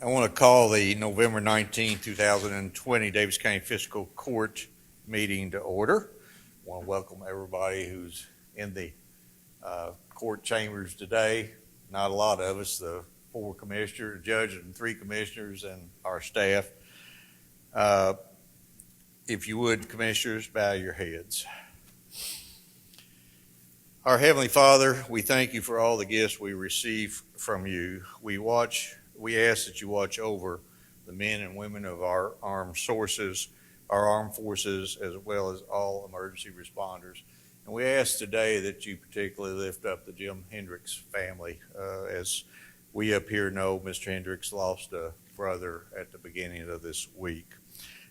I want to call the November 19, 2020 Daviess County Fiscal Court meeting to order. I want to welcome everybody who's in the court chambers today. Not a lot of us, the 4 commissioners, judges and 3 commissioners, and our staff. If you would, commissioners, bow your heads. Our Heavenly Father, we thank you for all the gifts we receive from you. We ask that you watch over the men and women of our armed forces, as well as all emergency responders. And we ask today that you particularly lift up the Jim Hendricks family. As we up here know, Mr. Hendricks lost a brother at the beginning of this week.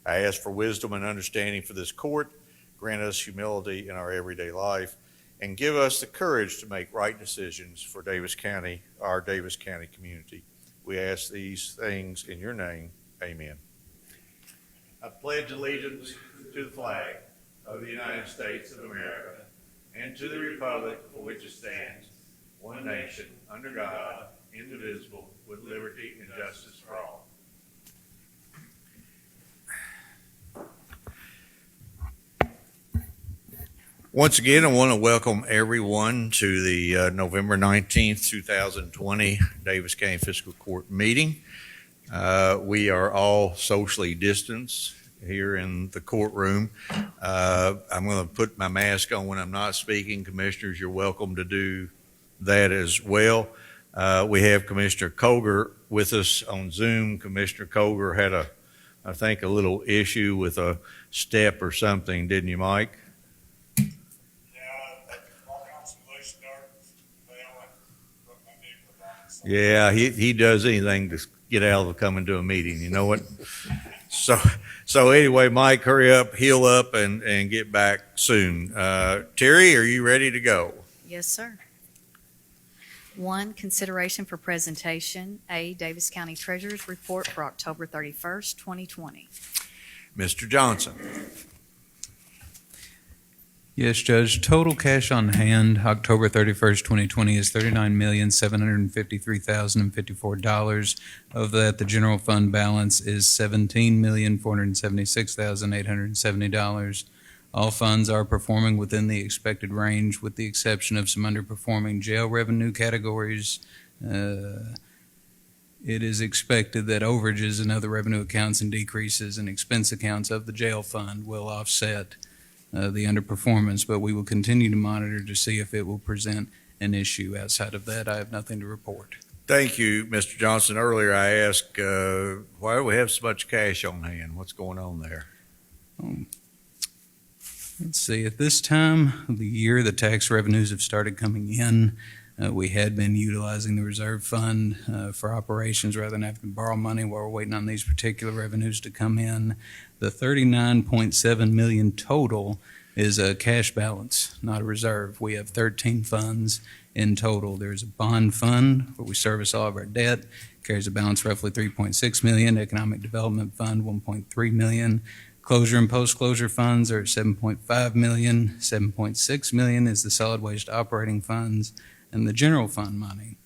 I ask for wisdom and understanding for this court. Grant us humility in our everyday life, and give us the courage to make right decisions for Daviess County, our Daviess County community. We ask these things in your name. Amen. I pledge allegiance to the flag of the United States of America and to the republic for which it stands, one nation, under God, indivisible, with liberty and justice for all. Once again, I want to welcome everyone to the November 19th, 2020 Daviess County Fiscal Court meeting. We are all socially distanced here in the courtroom. I'm going to put my mask on when I'm not speaking. Commissioners, you're welcome to do that as well. We have Commissioner Coger with us on Zoom. Commissioner Coger had I think a little issue with a step or something, didn't you, Mike? Yeah, he does anything to get out of coming to a meeting, you know what? So anyway, Mike, hurry up, heal up, and get back soon. Terry, are you ready to go? Yes, sir. 1, consideration for presentation. A, Daviess County Treasurer's Report for October 31st, 2020. Mr. Johnson. Yes, Judge. Total cash on hand, October 31st, 2020 is $39,753,054. Of that, the general fund balance is $17,476,870. All funds are performing within the expected range, with the exception of some underperforming jail revenue categories. It is expected that overages in other revenue accounts and decreases in expense accounts of the jail fund will offset the underperformance, but we will continue to monitor to see if it will present an issue. Outside of that, I have nothing to report. Thank you, Mr. Johnson. Earlier I asked, why do we have so much cash on hand? What's going on there? Let's see, at this time of the year, the tax revenues have started coming in. We had been utilizing the reserve fund for operations rather than having to borrow money while we're waiting on these particular revenues to come in. The $39.7 million total is a cash balance, not a reserve. We have 13 funds in total. There's a bond fund where we service all of our debt, carries a balance roughly $3.6 million. Economic Development Fund, $1.3 million. Closure and post-closure funds are $7.5 million. $7.6 million is the solid waste operating funds. And the general fund money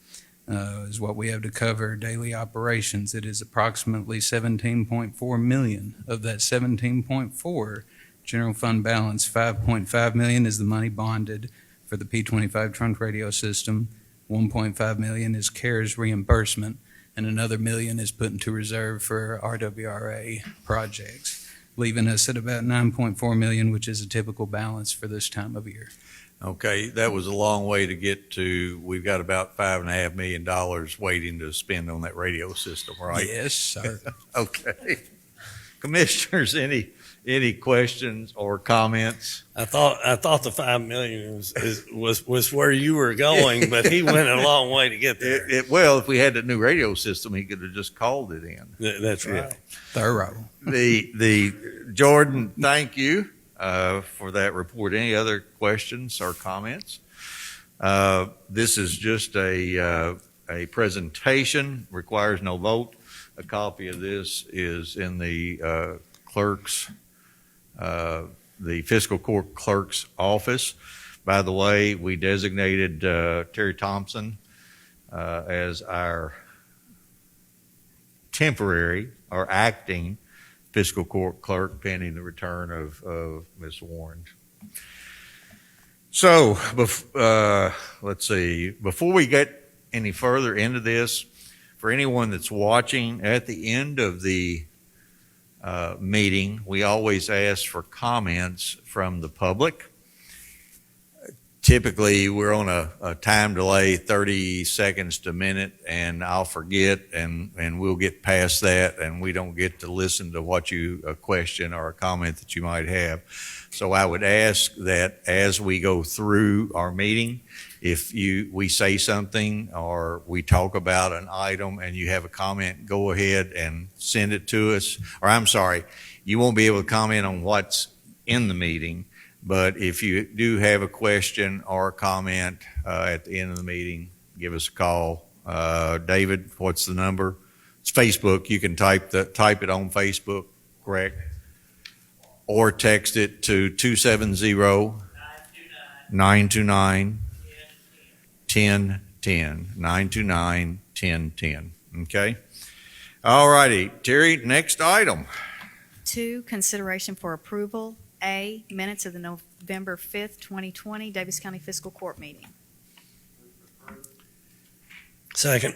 is what we have to cover daily operations. It is approximately $17.4 million. Of that $17.4 general fund balance, $5.5 million is the money bonded for the P25 trunk radio system. $1.5 million is CARES reimbursement, and another $1 million is put into reserve for RWRA projects, leaving us at about $9.4 million, which is a typical balance for this time of year. Okay, that was a long way to get to. We've got about $5.5 million waiting to spend on that radio system, right? Yes, sir. Okay. Commissioners, any questions or comments? I thought the $5 million was where you were going, but he went a long way to get there. Well, if we had the new radio system, he could have just called it in. That's right. Thorough. The Jordan, thank you for that report. Any other questions or comments? This is just a presentation, requires no vote. A copy of this is in the clerk's, the fiscal court clerk's office. By the way, we designated Terry Thompson as our temporary or acting fiscal court clerk pending the return of Ms. Warren. So, let's see, before we get any further into this, for anyone that's watching, at the end of the meeting, we always ask for comments from the public. Typically, we're on a time delay, 30 seconds to a minute, and I'll forget, and we'll get past that, and we don't get to listen to a question or a comment that you might have. So I would ask that as we go through our meeting, if we say something or we talk about an item and you have a comment, go ahead and send it to us. Or I'm sorry, you won't be able to comment on what's in the meeting, but if you do have a question or a comment at the end of the meeting, give us a call. David, what's the number? It's Facebook. You can type it on Facebook, correct? Or text it to 270-929-1010. 929-1010. Okay? All righty. Terry, next item. 2, consideration for approval. A, minutes of the November 5th, 2020 Daviess County Fiscal Court meeting. Second.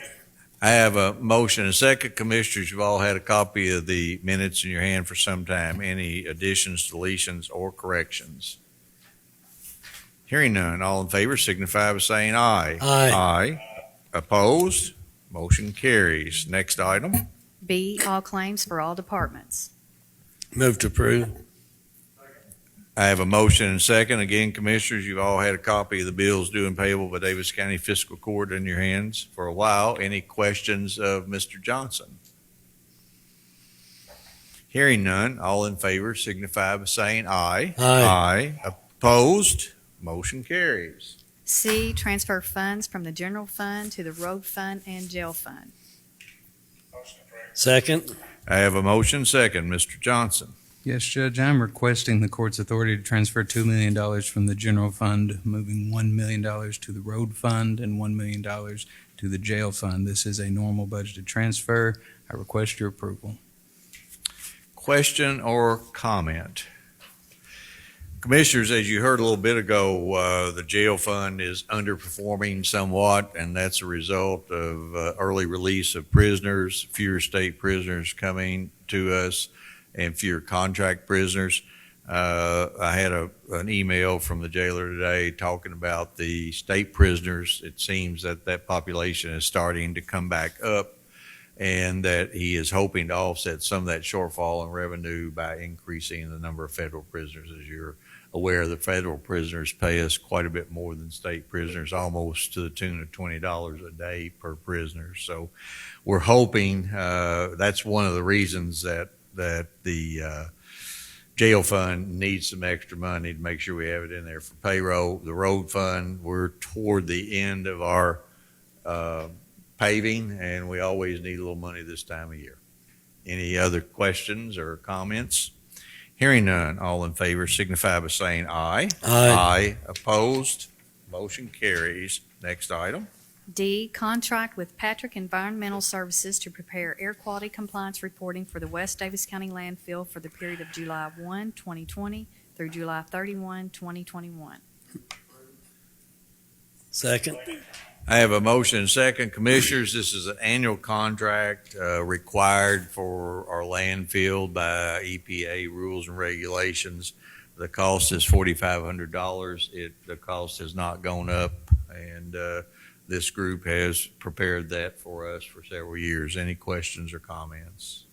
I have a motion and a second. Commissioners, you've all had a copy of the minutes in your hand for some time. Any additions, deletions, or corrections? Hearing none, all in favor signify by saying aye. Aye. Aye. Opposed? Motion carries. Next item. B, all claims for all departments. Move to approve. I have a motion and a second. Again, Commissioners, you've all had a copy of the bills due and payable by Daviess County Fiscal Court in your hands for a while. Any questions of Mr. Johnson? Hearing none, all in favor signify by saying aye. Aye. Aye. Opposed? Motion carries. C, transfer funds from the general fund to the road fund and jail fund. Second. I have a motion second. Mr. Johnson. Yes, Judge, I'm requesting the court's authority to transfer $2 million from the general fund, moving $1 million to the road fund and $1 million to the jail fund. This is a normal budgeted transfer. I request your approval. Question or comment? Commissioners, as you heard a little bit ago, the jail fund is underperforming somewhat, and that's a result of early release of prisoners, fewer state prisoners coming to us, and fewer contract prisoners. I had an email from the jailer today talking about the state prisoners. It seems that population is starting to come back up, and that he is hoping to offset some of that shortfall in revenue by increasing the number of federal prisoners. As you're aware, the federal prisoners pay us quite a bit more than state prisoners, almost to the tune of $20 a day per prisoner. So we're hoping that's one of the reasons that the jail fund needs some extra money to make sure we have it in there for payroll. The road fund, we're toward the end of our paving, and we always need a little money this time of year. Any other questions or comments? Hearing none, all in favor signify by saying aye. Aye. Opposed? Motion carries. Next item. D, contract with Patrick Environmental Services to prepare air quality compliance reporting for the West Daviess County Landfill for the period of July 1, 2020 through July 31, 2021. Second. I have a motion and second. Commissioners, this is an annual contract required for our landfill by EPA rules and regulations. The cost is $4,500. The cost has not gone up, and this group has prepared that for us for several years. Any questions or comments?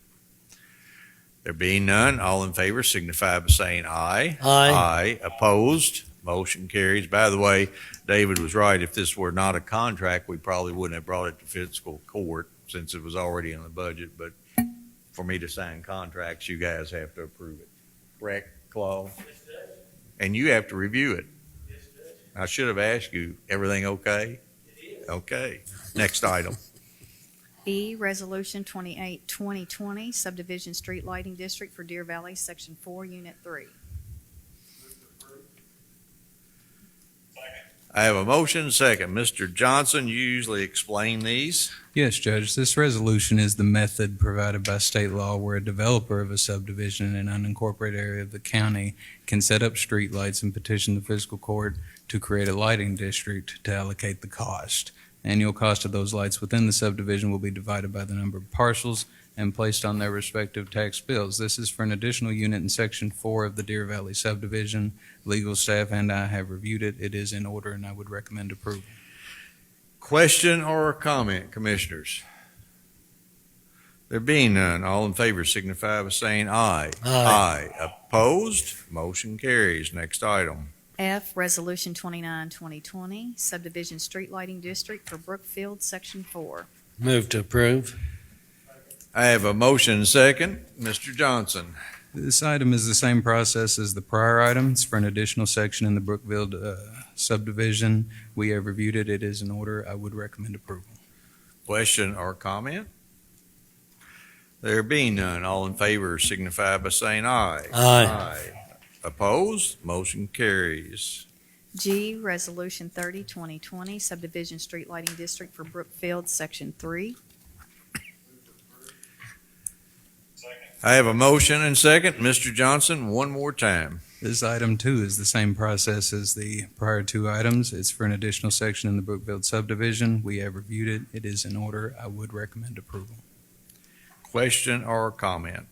There being none, all in favor signify by saying aye. Aye. Aye. Opposed? Motion carries. By the way, David was right. If this were not a contract, we probably wouldn't have brought it to fiscal court since it was already in the budget. But for me to sign contracts, you guys have to approve it. Correct, Claude? Yes, Judge. And you have to review it. Yes, Judge. I should have asked you, everything okay? It is. Okay. Next item. E, Resolution 28, 2020, Subdivision Street Lighting District for Deer Valley, Section 4, Unit 3. I have a motion second. Mr. Johnson, you usually explain these. Yes, Judge, this resolution is the method provided by state law where a developer of a subdivision in an unincorporated area of the county can set up streetlights and petition the fiscal court to create a lighting district to allocate the cost. Annual cost of those lights within the subdivision will be divided by the number of parcels and placed on their respective tax bills. This is for an additional unit in Section 4 of the Deer Valley subdivision. Legal staff and I have reviewed it. It is in order, and I would recommend approval. Question or comment, commissioners? There being none, all in favor signify by saying aye. Aye. Opposed? Motion carries. Next item. F, Resolution 29, 2020, Subdivision Street Lighting District for Brookfield, Section 4. Move to approve. I have a motion second. Mr. Johnson. This item is the same process as the prior items for an additional section in the Brookfield subdivision. We have reviewed it. It is in order. I would recommend approval. Question or comment? There being none, all in favor signify by saying aye. Aye. Opposed? Motion carries. G, Resolution 30, 2020, Subdivision Street Lighting District for Brookfield, Section 3. I have a motion and second. Mr. Johnson, one more time. This item, too, is the same process as the prior two items. It's for an additional section in the Brookfield subdivision. We have reviewed it. It is in order. I would recommend approval. Question or comment?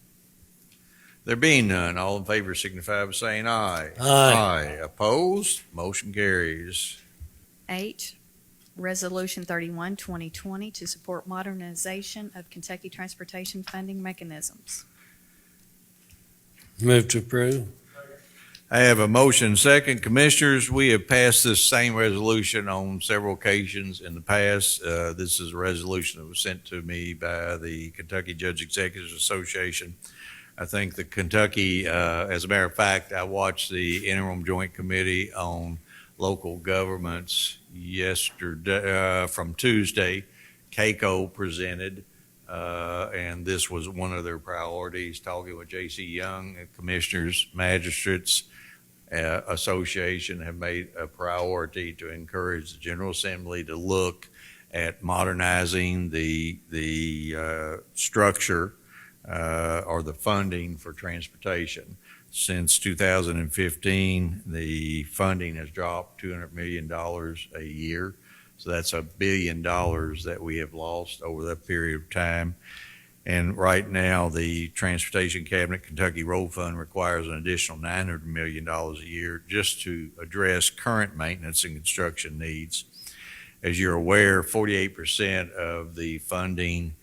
There being none, all in favor signify by saying aye. Aye. Opposed? Motion carries. H, Resolution 31, 2020, to support modernization of Kentucky transportation funding mechanisms. Move to approve. I have a motion second. Commissioners, we have passed this same resolution on several occasions in the past. This is a resolution that was sent to me by the Kentucky Judge Executives Association. I think the Kentucky, as a matter of fact, I watched the interim joint committee on local governments yesterday, from Tuesday. CAICO presented, and this was one of their priorities, talking with J.C. Young, commissioners, magistrates, association have made a priority to encourage the General Assembly to look at modernizing the structure or the funding for transportation. Since 2015, the funding has dropped $200 million a year. So that's $1 billion that we have lost over that period of time. And right now, the Transportation Cabinet Kentucky Road Fund requires an additional $900 million a year just to address current maintenance and construction needs. As you're aware, 48% of the funding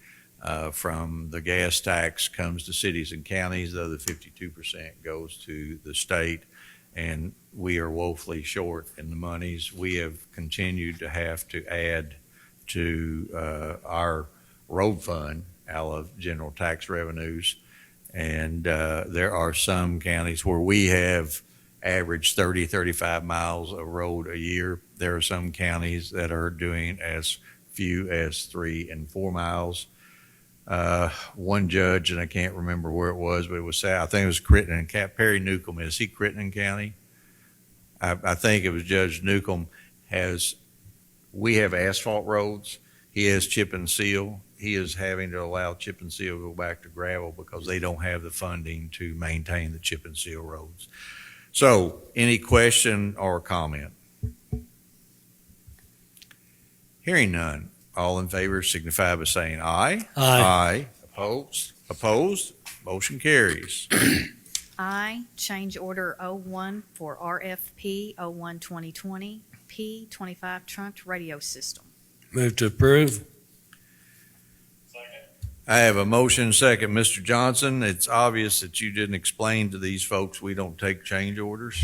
from the gas tax comes to cities and counties. The other 52% goes to the state, and we are woefully short in the monies. We have continued to have to add to our road fund out of general tax revenues, and there are some counties where we have averaged 35 miles of road a year. There are some counties that are doing as few as 3 and 4 miles. One judge, and I can't remember where it was, but it was I think it was Crittenden and Perry Newcomb. Is he Crittenden County? I think it was Judge Newcomb. We have asphalt roads. He has chip and seal. He is having to allow chip and seal to go back to gravel because they don't have the funding to maintain the chip and seal roads. So, any question or comment? Hearing none, all in favor signify by saying aye. Aye. Opposed? Motion carries. I, Change Order 01 for RFP 01-2020, P25 Trunked Radio System. Move to approve. I have a motion second. Mr. Johnson, it's obvious that you didn't explain to these folks we don't take change orders.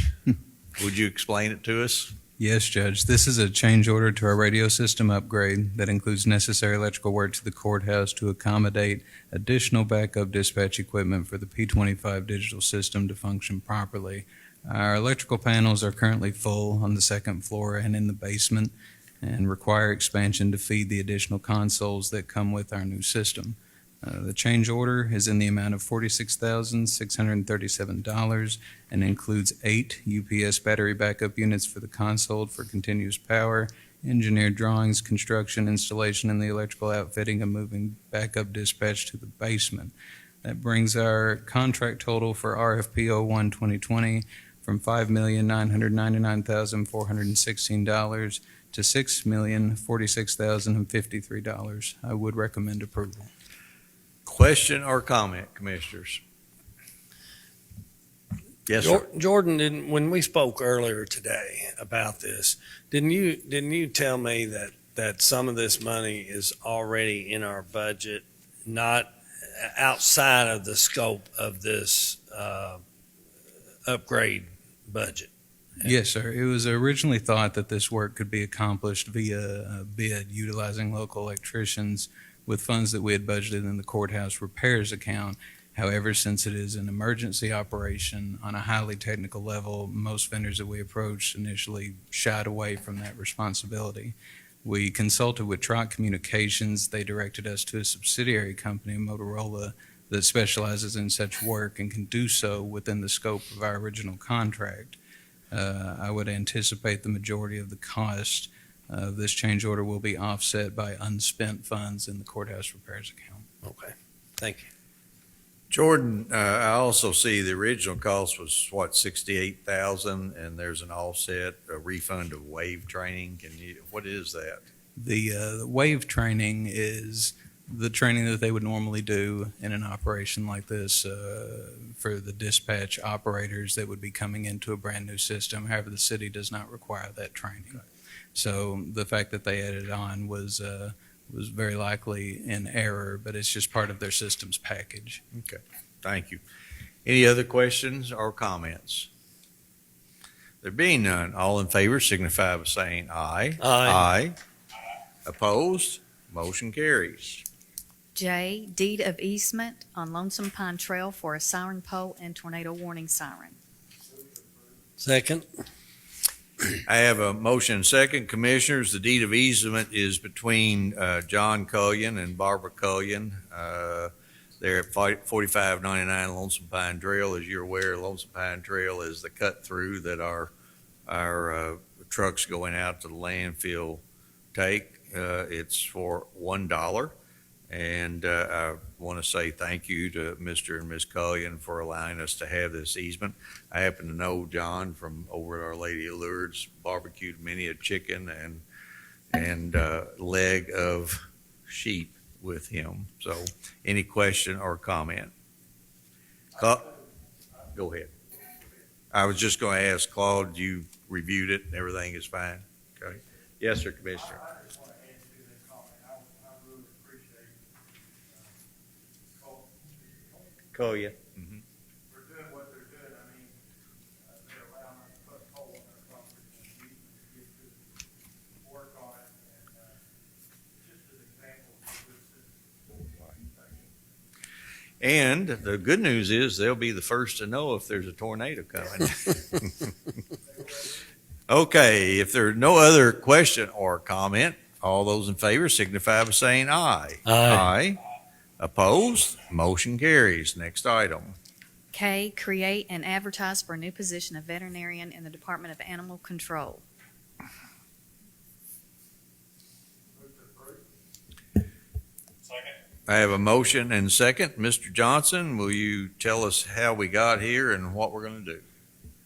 Would you explain it to us? Yes, Judge. This is a change order to our radio system upgrade that includes necessary electrical work to the courthouse to accommodate additional backup dispatch equipment for the P25 digital system to function properly. Our electrical panels are currently full on the second floor and in the basement and require expansion to feed the additional consoles that come with our new system. The change order is in the amount of $46,637 and includes 8 UPS battery backup units for the console for continuous power, engineered drawings, construction, installation, and the electrical outfitting and moving backup dispatch to the basement. That brings our contract total for RFP 01 2020 from $5,999,416 to $6,046,053. I would recommend approval. Question or comment, Commissioners? Yes, sir. Jordan, when we spoke earlier today about this, didn't you tell me that some of this money is already in our budget, not outside of the scope of this upgrade budget? Yes, sir. It was originally thought that this work could be accomplished via a bid utilizing local electricians with funds that we had budgeted in the courthouse repairs account. However, since it is an emergency operation on a highly technical level, most vendors that we approached initially shied away from that responsibility. We consulted with Trot Communications. They directed us to a subsidiary company, Motorola, that specializes in such work and can do so within the scope of our original contract. I would anticipate the majority of the cost of this change order will be offset by unspent funds in the courthouse repairs account. Okay, thank you. Jordan, I also see the original cost was, what, $68,000, and there's an offset, a refund of wave training. What is that? The wave training is the training that they would normally do in an operation like this for the dispatch operators that would be coming into a brand new system. However, the city does not require that training. So the fact that they added on was very likely in error, but it's just part of their systems package. Okay, thank you. Any other questions or comments? There being none, all in favor signify by saying aye. Aye. Opposed? Motion carries. J, deed of easement on Lonesome Pine Trail for a siren pole and tornado warning siren. Second. I have a motion and second. Commissioners, the deed of easement is between John Cullion and Barbara Cullion. They're at 4599 Lonesome Pine Trail. As you're aware, Lonesome Pine Trail is the cut through that our trucks going out to the landfill take. It's for $1. And I want to say thank you to Mr. and Ms. Cullion for allowing us to have this easement. I happen to know John from over at Our Lady of Lourdes, barbecued many a chicken and leg of sheep with him. So any question or comment? Go ahead. I was just going to ask Claude, you reviewed it and everything is fine? Okay. Yes, sir, Commissioner. Cullion. Mm-hmm. We're doing what they're doing. I mean, they're allowing us to put a hole in their property and we can get to work on it. And it's just an example of good citizens. And the good news is they'll be the first to know if there's a tornado coming. Okay, if there's no other question or comment, all those in favor signify by saying aye. Aye. Opposed? Motion carries. Next item. K, create and advertise for a new position of veterinarian in the Department of Animal Control. I have a motion and second. Mr. Johnson, will you tell us how we got here and what we're going to do?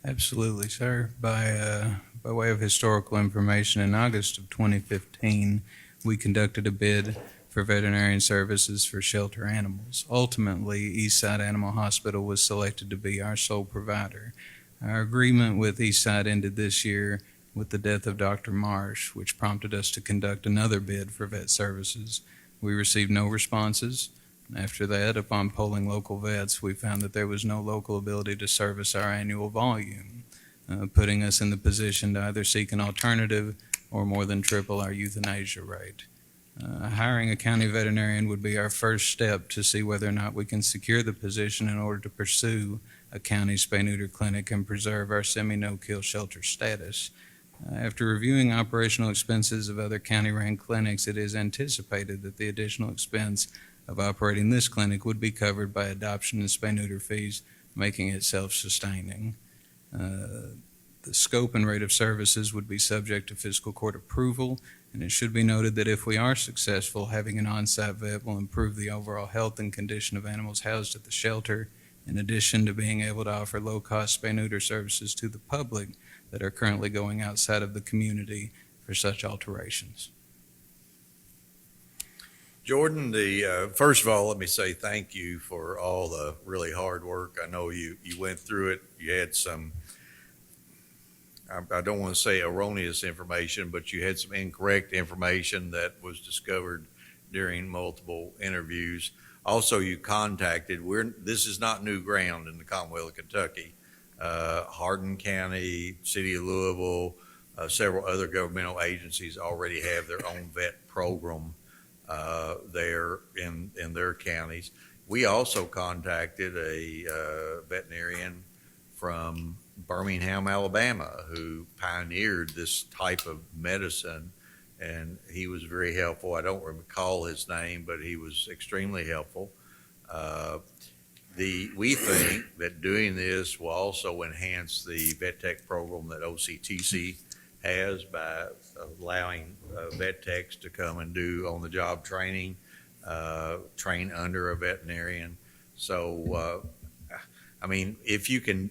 Absolutely, sir. By way of historical information, in August of 2015, we conducted a bid for veterinarian services for shelter animals. Ultimately, Eastside Animal Hospital was selected to be our sole provider. Our agreement with Eastside ended this year with the death of Dr. Marsh, which prompted us to conduct another bid for vet services. We received no responses. After that, upon polling local vets, we found that there was no local ability to service our annual volume, putting us in the position to either seek an alternative or more than triple our euthanasia rate. Hiring a county veterinarian would be our first step to see whether or not we can secure the position in order to pursue a county spay-neuter clinic and preserve our semi-no-kill shelter status. After reviewing operational expenses of other county-ran clinics, it is anticipated that the additional expense of operating this clinic would be covered by adoption and spay-neuter fees, making it self-sustaining. The scope and rate of services would be subject to fiscal court approval, and it should be noted that if we are successful, having an on-site vet will improve the overall health and condition of animals housed at the shelter, in addition to being able to offer low-cost spay-neuter services to the public that are currently going outside of the community for such alterations. Jordan, first of all, let me say thank you for all the really hard work. I know you went through it. You had some, I don't want to say erroneous information, but you had some incorrect information that was discovered during multiple interviews. Also, you contacted, this is not new ground in the Commonwealth of Kentucky. Hardin County, City of Louisville, several other governmental agencies already have their own vet program there in their counties. We also contacted a veterinarian from Birmingham, Alabama, who pioneered this type of medicine, and he was very helpful. I don't recall his name, but he was extremely helpful. We think that doing this will also enhance the vet tech program that OCTC has by allowing vet techs to come and do on-the-job training, train under a veterinarian. So, I mean, if you can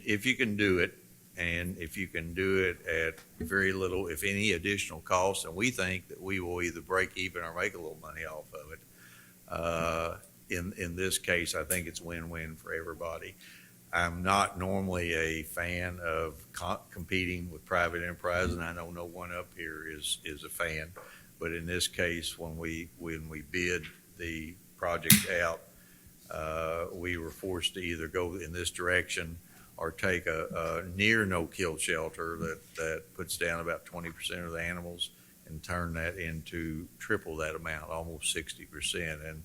do it, and if you can do it at very little, if any additional cost, and we think that we will either break even or make a little money off of it. In this case, I think it's win-win for everybody. I'm not normally a fan of competing with private enterprise, and I know no one up here is a fan. But in this case, when we bid the project out, we were forced to either go in this direction or take a near no-kill shelter that puts down about 20% of the animals and turn that into triple that amount, almost 60%. And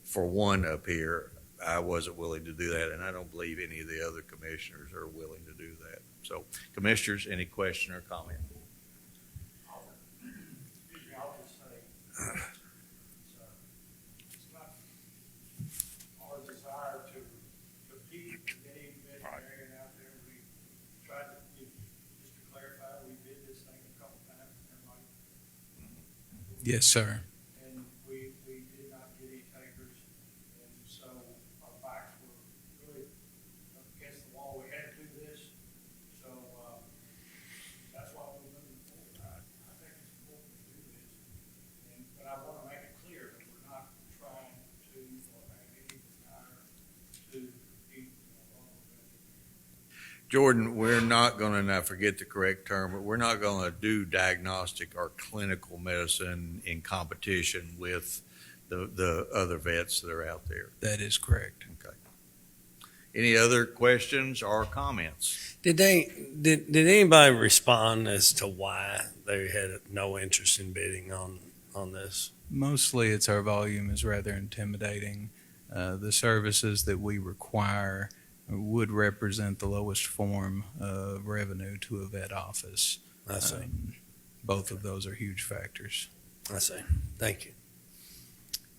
for one up here, I wasn't willing to do that, and I don't believe any of the other commissioners are willing to do that. So, commissioners, any question or comment? Excuse me, I'll just say, it's not our desire to compete with any veterinarian out there. We tried to, just to clarify, we bid this thing a couple times, and everybody. Yes, sir. And we did not get any takers, and so our backs were really up against the wall. We had to do this, so, that's why we're moving forward. I think it's important to do this, but I want to make it clear that we're not trying to, or have any desire to compete with our local veterinarian. Jordan, we're not going to, and I forget the correct term, but we're not going to do diagnostic or clinical medicine in competition with the other vets that are out there. That is correct. Okay. Any other questions or comments? Did anybody respond as to why they had no interest in bidding on this? Mostly it's our volume is rather intimidating. The services that we require would represent the lowest form of revenue to a vet office. I see. Both of those are huge factors. I see. Thank you.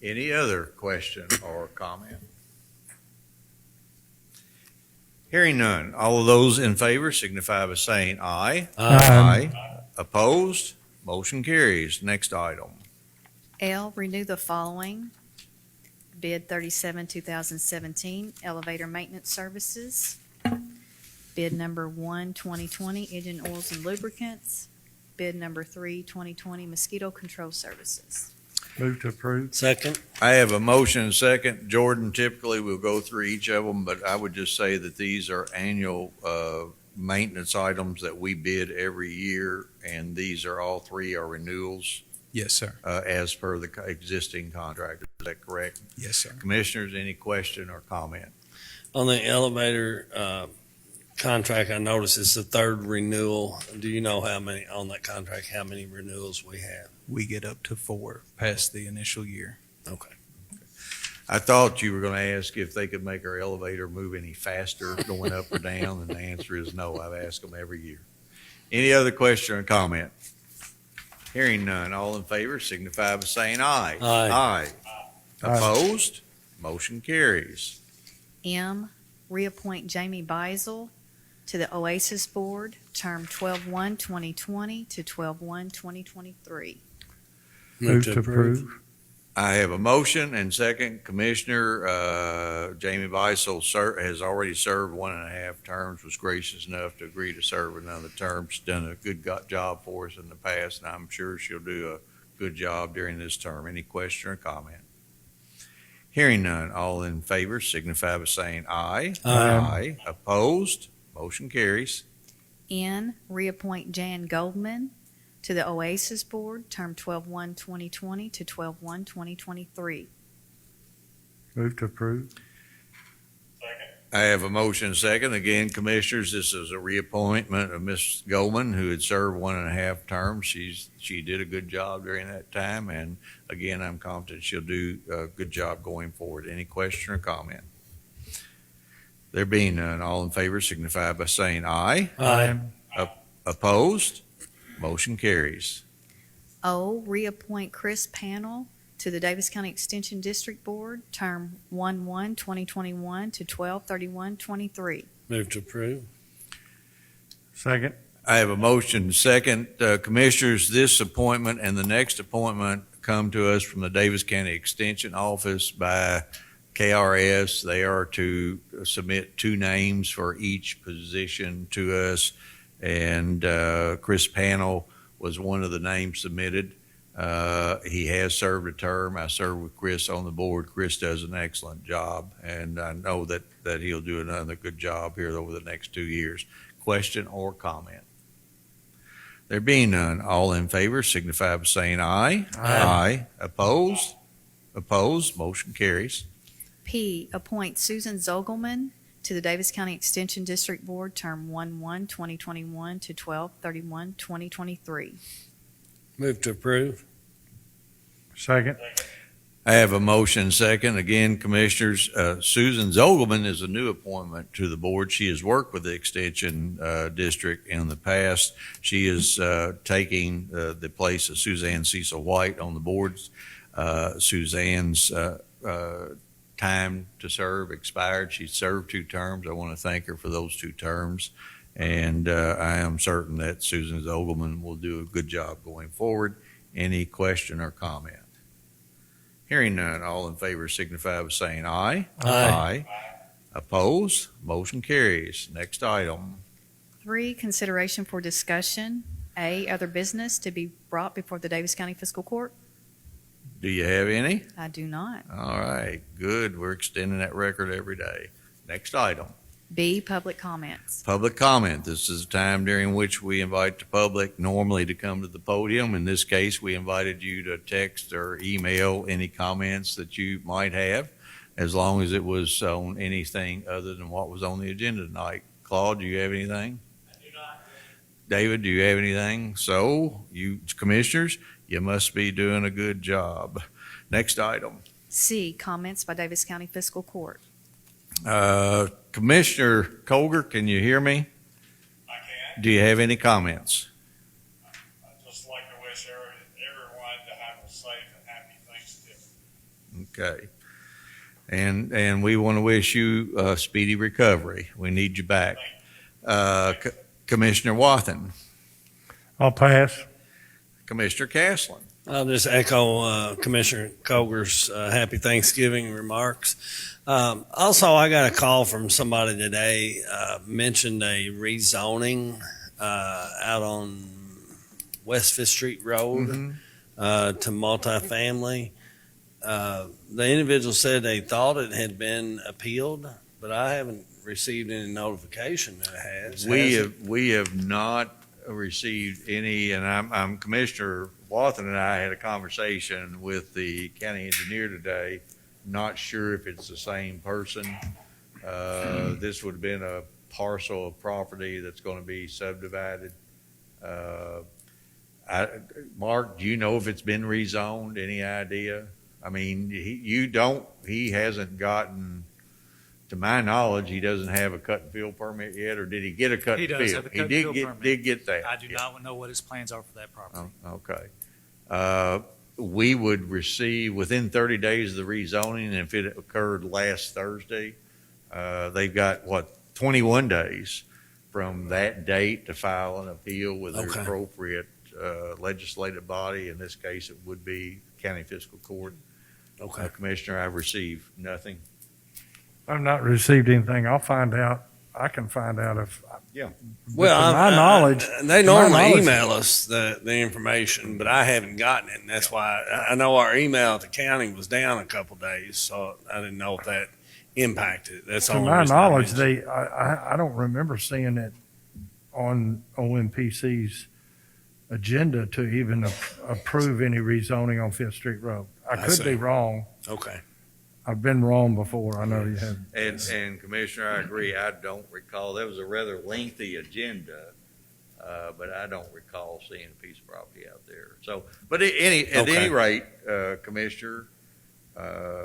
Any other question or comment? Hearing none. All of those in favor signify by saying aye. Aye. Opposed? Motion carries. Next item. L, renew the following. Bid 37, 2017, elevator maintenance services. Bid number 1, 2020, engine oils and lubricants. Bid number 3, 2020, mosquito control services. Move to approve. Second? I have a motion and second. Jordan, typically we'll go through each of them, but I would just say that these are annual maintenance items that we bid every year, and these are all three are renewals Yes, sir. as per the existing contract. Is that correct? Yes, sir. Commissioners, any question or comment? On the elevator contract, I noticed it's the third renewal. Do you know how many, on that contract, how many renewals we have? We get up to 4 past the initial year. Okay. I thought you were going to ask if they could make our elevator move any faster going up or down, and the answer is no. I've asked them every year. Any other question or comment? Hearing none, all in favor signify by saying aye. Aye. Opposed? Motion carries. M, reappoint Jamie Beisel to the Oasis Board, term 12/1/2020 to 12/1/2023. Move to approve. I have a motion and second. Commissioner Jamie Beisel has already served 1.5 terms, was gracious enough to agree to serve another term. She's done a good job for us in the past, and I'm sure she'll do a good job during this term. Any question or comment? Hearing none, all in favor signify by saying aye. Aye. Opposed? Motion carries. N, reappoint Jan Goldman to the Oasis Board, term 12/1/2020 to 12/1/2023. Move to approve. I have a motion and second. Again, Commissioners, this is a reappointment of Ms. Goldman, who had served 1.5 terms. She did a good job during that time, and again, I'm confident she'll do a good job going forward. Any question or comment? There being none, all in favor signify by saying aye. Aye. Opposed? Motion carries. O, reappoint Chris Pannell to the Daviess County Extension District Board, term 1/1/2021 to 12/31/23. Move to approve. Second. I have a motion second. Commissioners, this appointment and the next appointment come to us from the Daviess County Extension Office by KRS. They are to submit 2 names for each position to us, and Chris Pannell was one of the names submitted. He has served a term. I served with Chris on the board. Chris does an excellent job, and I know that he'll do another good job here over the next 2 years. Question or comment? There being none, all in favor signify by saying aye. Aye. Opposed? Opposed? Motion carries. P, appoint Susan Zogelman to the Daviess County Extension District Board, term 1/1/2021 to 12/31/2023. Move to approve. Second. I have a motion second. Again, Commissioners, Susan Zogelman is a new appointment to the board. She has worked with the Extension District in the past. She is taking the place of Suzanne Cecil White on the boards. Suzanne's time to serve expired. She served 2 terms. I want to thank her for those 2 terms. And I am certain that Susan Zogelman will do a good job going forward. Any question or comment? Hearing none, all in favor signify by saying aye. Aye. Opposed? Motion carries. Next item. 3, consideration for discussion. A, other business to be brought before the Daviess County Fiscal Court. Do you have any? I do not. All right, good. We're extending that record every day. Next item. B, public comments. Public comment. This is a time during which we invite the public normally to come to the podium. In this case, we invited you to text or email any comments that you might have, as long as it was on anything other than what was on the agenda tonight. Claude, do you have anything? I do not. David, do you have anything? So, you Commissioners, you must be doing a good job. Next item. C, comments by Daviess County Fiscal Court. Commissioner Colger, can you hear me? I can. Do you have any comments? I'd just like to wish everyone to have a safe and happy Thanksgiving. Okay. And we want to wish you a speedy recovery. We need you back. Commissioner Wathen, I'll pass. Commissioner Caslen. I'll just echo Commissioner Coger's happy Thanksgiving remarks. Also, I got a call from somebody today, mentioned a rezoning out on West 5th Street Road to multifamily. The individual said they thought it had been appealed, but I haven't received any notification that it has. We have not received any, and I'm Commissioner Wathen and I had a conversation with the county engineer today. Not sure if it's the same person. This would have been a parcel of property that's going to be subdivided. Mark, do you know if it's been rezoned? Any idea? I mean, he hasn't gotten, to my knowledge, he doesn't have a cut and fill permit yet, or did he get a cut He and does fill? have a cut and fill permit. Did get that. I do not know what his plans are for that property. Okay. we would receive within 30 days of the rezoning, and if it occurred last Thursday, they've got, 21 days from that date to file an appeal with the Okay. appropriate legislative body. In this case, it would be County Fiscal Court. Okay. Commissioner, I've received nothing. I've not received anything. I'll find out. I can find out if. Yeah. Well, to my knowledge, they my normally knowledge- email us the information, but I haven't gotten it, and that's why I know our email at the county was down a couple days, so I didn't know if that impacted it. That's the To only my reason I knowledge, mentioned I don't remember seeing it on OMPC's agenda to even approve any rezoning on Fifth Street Road. I I could see. be wrong. it. Okay. I've been wrong before. I know you have. And Commissioner, I agree. I don't recall. That was a rather lengthy agenda, but I don't recall seeing a piece of property out there. So, but at any Okay. rate, Commissioner,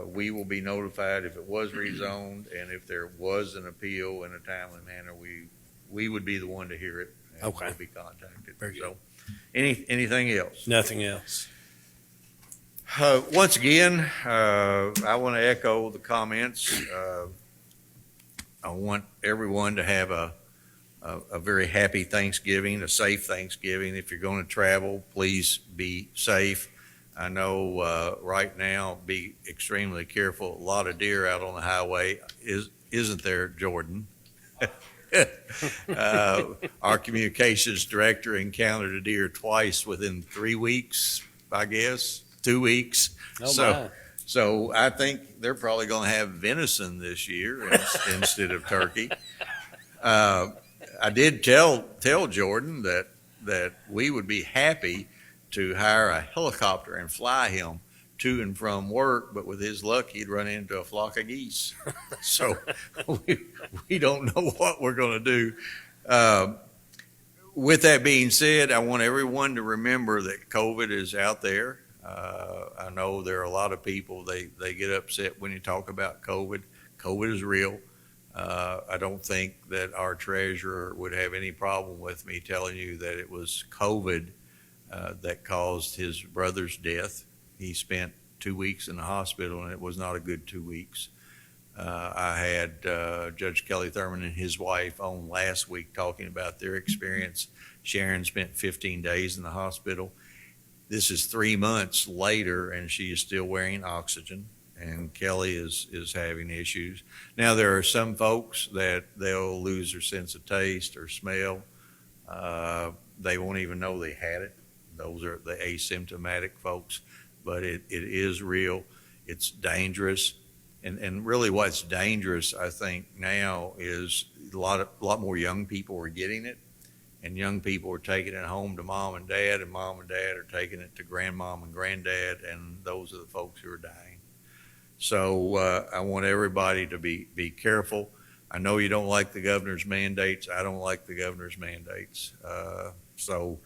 we will be notified if it was rezoned, and if there was an appeal in a timely manner, we would be the one to hear it. And Okay. we'll be contacted. Very good. So, anything else? Nothing else. Once again, I want to echo the comments. I want everyone to have a very happy Thanksgiving, a safe Thanksgiving. If you're going to travel, please be safe. I know right now, be extremely careful. A lot of deer out on the highway. Isn't there, Jordan? Our communications director encountered a deer twice within 3 weeks, I guess, 2 weeks. Oh, So I think they're probably going to have venison this year instead of turkey. I did tell Jordan that we would be happy to hire a helicopter and fly him to and from work, but with his luck, he'd run into a flock of geese. So we don't know what we're going to do. With that being said, I want everyone to remember that COVID is out there. I know there are a lot of people, they get upset when you talk about COVID. COVID is real. I don't think that our treasurer would have any problem with me telling you that it was COVID that caused his brother's death. He spent 2 weeks in the hospital, and it was not a good 2 weeks. I had Judge Kelly Thurman and his wife on last week talking about their experience. Sharon spent 15 days in the hospital. This is 3 months later, and she is still wearing oxygen, and Kelly is having issues. Now, there are some folks that they'll lose their sense of taste or smell. They won't even know they had it. Those are the asymptomatic folks, but it is real. It's dangerous. And really what's dangerous, I think, now is a lot more young people are getting it. And young people are taking it home to mom and dad are taking it to grandmom and granddad, and those are the folks who are dying. So I want everybody to be careful. I know you don't like the governor's mandates. I don't like the governor's mandates. So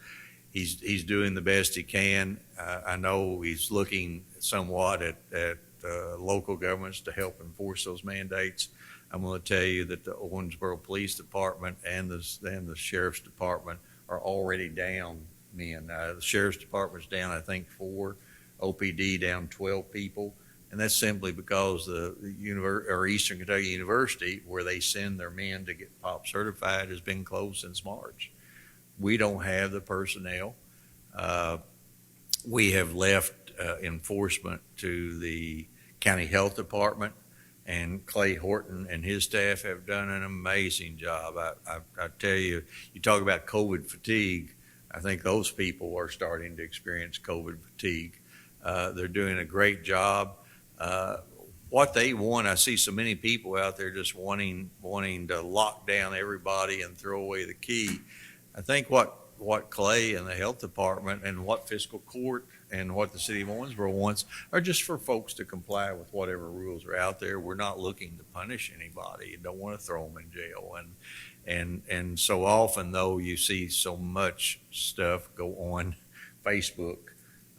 he's doing the best he can. I know he's looking somewhat at local governments to help enforce those mandates. I'm going to tell you that the Owensboro Police Department and the Sheriff's Department are already down men. The Sheriff's Department's down, I think, 4, OPD down 12 people, and that's simply because the Eastern Kentucky University, where they send their men to get POP certified, has been closed since March. We don't have the personnel. We have left enforcement to the County Health Department. And Clay Horton and his staff have done an amazing job. I tell you, you talk about COVID fatigue. I think those people are starting to experience COVID fatigue. They're doing a great job. What they want, I see so many people out there just wanting to lock down everybody and throw away the key. I think what Clay and the Health Department and what Fiscal Court and what the city of Owensboro wants are just for folks to comply with whatever rules are out there. We're not looking to punish anybody. You don't want to throw them in jail. And so often, though, you see so much stuff go on Facebook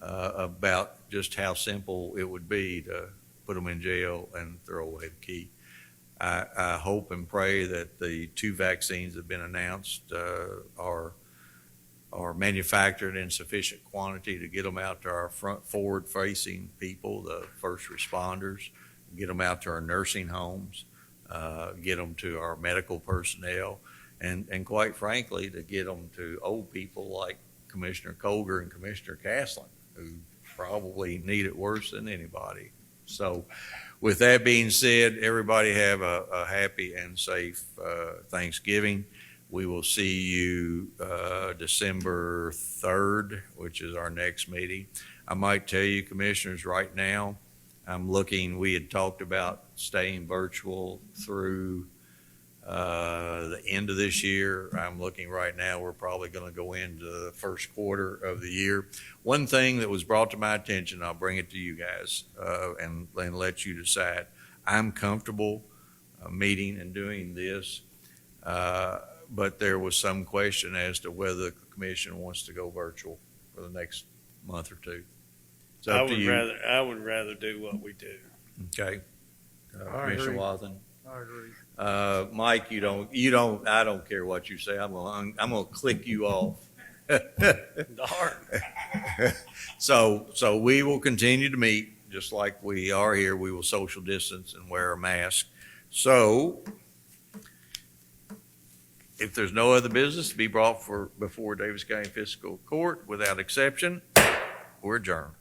about just how simple it would be to put them in jail and throw away the key. I hope and pray that the 2 vaccines that have been announced are are manufactured in sufficient quantity to get them out to our forward-facing people, the first responders, get them out to our nursing homes, get them to our medical personnel, and quite frankly, to get them to old people like Commissioner Colger and Commissioner Castlin, who probably need it worse than anybody. So with that being said, everybody have a happy and safe Thanksgiving. We will see you December 3rd, which is our next meeting. I might tell you, commissioners, right now, we had talked about staying virtual through the end of this year. I'm looking right now, we're probably going to go into the first quarter of the year. One thing that was brought to my attention, I'll bring it to you guys and let you decide. I'm comfortable meeting and doing this, but there was some question as to whether the commission wants to go virtual for the next month or two. It's up to you. I would rather do what we do. Okay. I Commissioner agree. Wathen. I agree. Mike, I don't care what you say. I'm gonna click you off. Darn. So we will continue to meet just like we are here. We will social distance and wear a mask. So if there's no other business to be brought before Daviess County Fiscal Court, without exception, we're adjourned.